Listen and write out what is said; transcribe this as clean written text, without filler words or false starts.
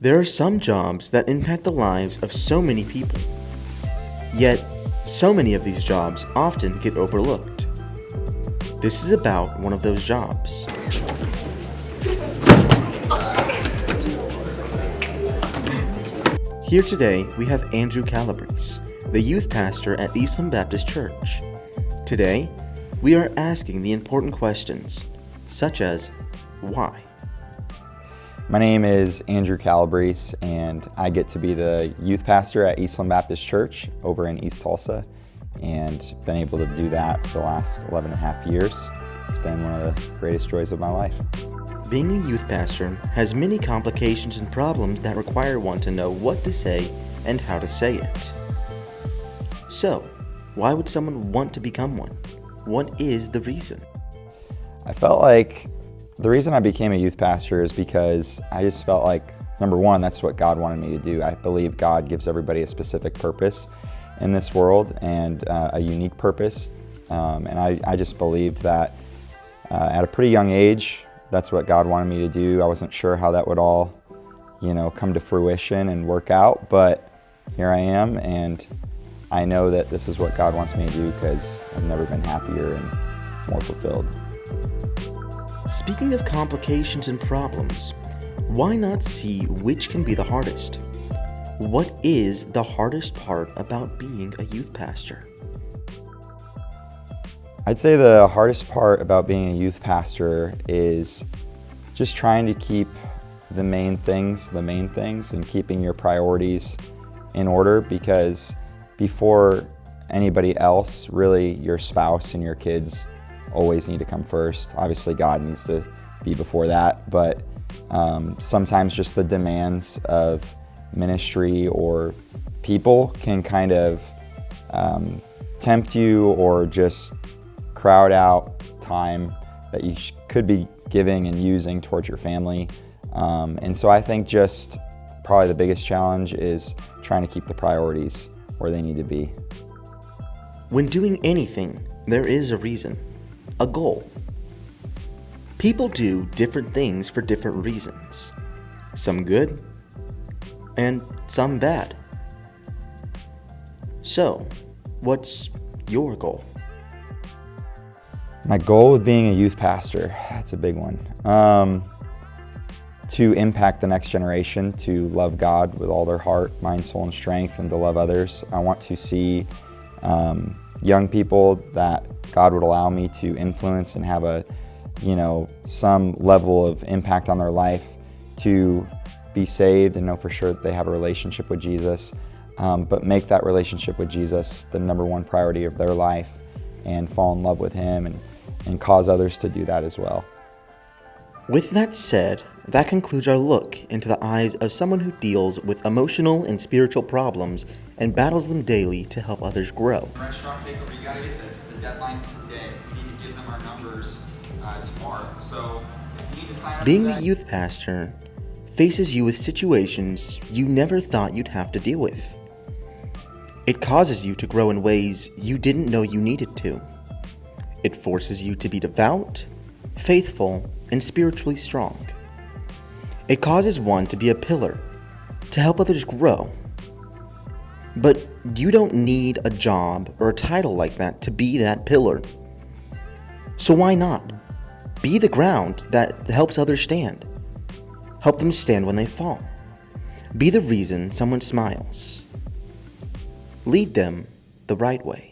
There are some jobs that impact the lives of so many people. Yet, so many of these jobs often get overlooked. This is about one of those jobs. Here today, we have Andrew Calabrese, the youth pastor at Eastland Baptist Church. Today, we are asking the important questions, such as, why? My name is Andrew Calabrese, and I get to be the youth pastor at Eastland Baptist Church over in East Tulsa, and been able to do that for the last 11 and a half years. It's been one of the greatest joys of my life. Being a youth pastor has many complications and problems that require one to know what to say and how to say it. So, why would someone want to become one? What is the reason? I felt like the reason I became a youth pastor is because I just felt like, number one, that's what God wanted me to do. I believe God gives everybody a specific purpose in this world and a unique purpose. And I just believed that at a pretty young age, that's what God wanted me to do. I wasn't sure how that would all, come to fruition and work out, but here I am, and I know that this is what God wants me to do because I've never been happier and more fulfilled. Speaking of complications and problems, why not see which can be the hardest? What is the hardest part about being a youth pastor? I'd say the hardest part about being a youth pastor is just trying to keep the main things, and keeping your priorities in order, because before anybody else, really your spouse and your kids always need to come first. Obviously God needs to be before that, but sometimes just the demands of ministry or people can kind of tempt you or just crowd out time that you could be giving and using towards your family. And so I think just probably the biggest challenge is trying to keep the priorities where they need to be. When doing anything, there is a reason, a goal. People do different things for different reasons, some good and some bad. So, what's your goal? My goal with being a youth pastor, that's a big one. To impact the next generation, to love God with all their heart, mind, soul, and strength, and to love others. I want to see young people that God would allow me to influence and have some level of impact on their life, to be saved and know for sure that they have a relationship with Jesus, but make that relationship with Jesus the number one priority of their life and fall in love with Him and cause others to do that as well. With that said, that concludes our look into the eyes of someone who deals with emotional and spiritual problems and battles them daily to help others grow. Restaurant takeover, you gotta get this. The deadline's today. We need to give them our numbers tomorrow. So if you need to sign up Being for the that, youth pastor faces you with situations you never thought you'd have to deal with. It causes you to grow in ways you didn't know you needed to. It forces you to be devout, faithful, and spiritually strong. It causes one to be a pillar, to help others grow. But you don't need a job or a title like that to be that pillar. So why not? Be the ground that helps others stand. Help them stand when they fall. Be the reason someone smiles. Lead them the right way.